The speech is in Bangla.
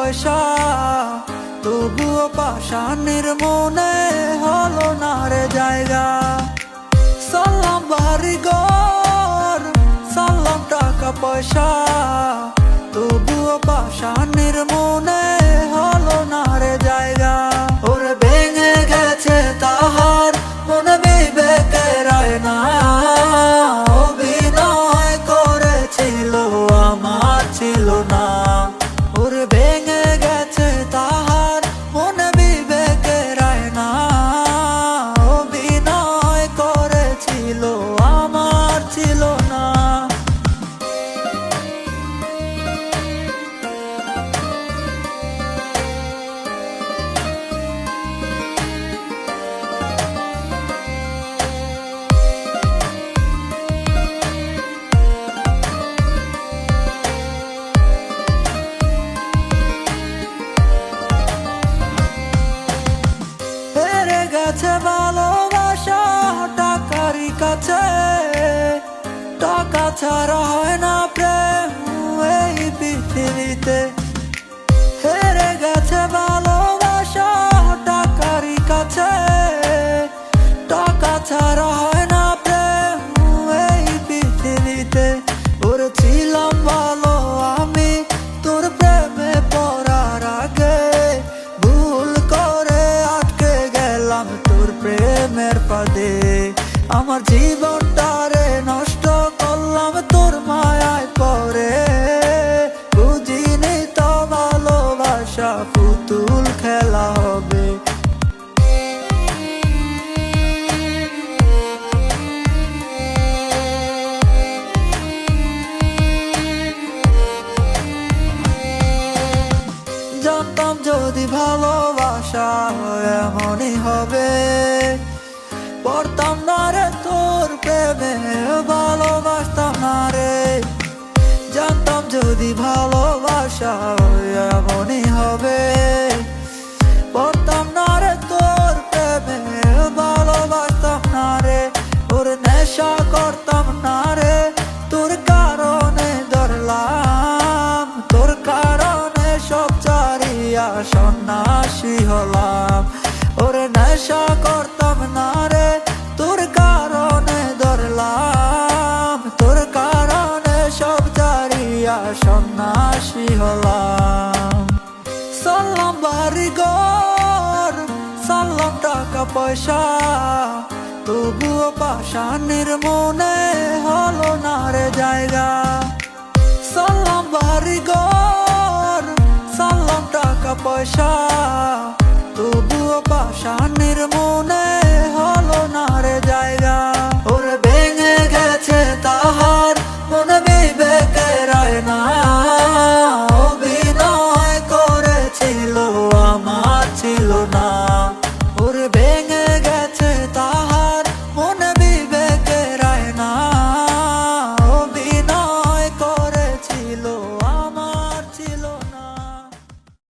পয়সা, তবুও পাষাণের মনে হলো না রে জায়গা। সালাম বাড়িঘর, সালাম টাকা পয়সা, তবুও পাষাণের মনে হলো না রে জায়গা। ওরে ভেঙে গেছে তাহার মন বিবেকের আয়না, অভিনয় করেছিল আমার ছিল না। ওরে ভেঙে গেছে তাহার মন বিবেকের আয়না, অভিনয় করেছিল আমার ছিল না। গেছে ভালোবাসা টাকারই কাছে, টাকা ছাড়া হয় না প্রেম এই পৃথিবীতে। হেরে গেছে ভালোবাসা টাকারই কাছে, টাকা ছাড়া হয় না প্রেম এই পৃথিবীতে। ওরে ছিলাম ভালো আমি তোর প্রেমে পড়ার আগে, ভুল করে আটকে গেলাম তোর প্রেমের ফাঁদে। আমার জীবনটারে নষ্ট করলাম তোর মায়ায় পড়ে, বুঝিনি তো ভালোবাসা পুতুল খেলা হবে। জানতাম যদি ভালোবাসা এমনই হবে, পড়তাম না রে তোর প্রেমে, ভালোবাসতাম না রে। জানতাম যদি ভালোবাসা এমনই হবে, পড়তাম না রে তোর প্রেমে, ভালোবাসতাম না রে। ওর নেশা করতাম না রে, তোর কারণে ধরলাম, তোর কারণে সব চারিয়া সন্ন্যাসী হলাম। ওর নেশা করতাম না রে, তোর কারণে ধরলাম, তোর কারণে সব চারিয়া সন্ন্যাসী হলাম। সালাম বাড়িঘর, সালাম টাকা পয়সা, তবুও পাষাণের মনে হলো না রে জায়গা। সালাম বাড়িঘর, সালাম টাকা পয়সা, তবুও পাষাণের মনে হলো না রে জায়গা। ওরে ভেঙে গেছে তাহার মন বিবেকের আয়না,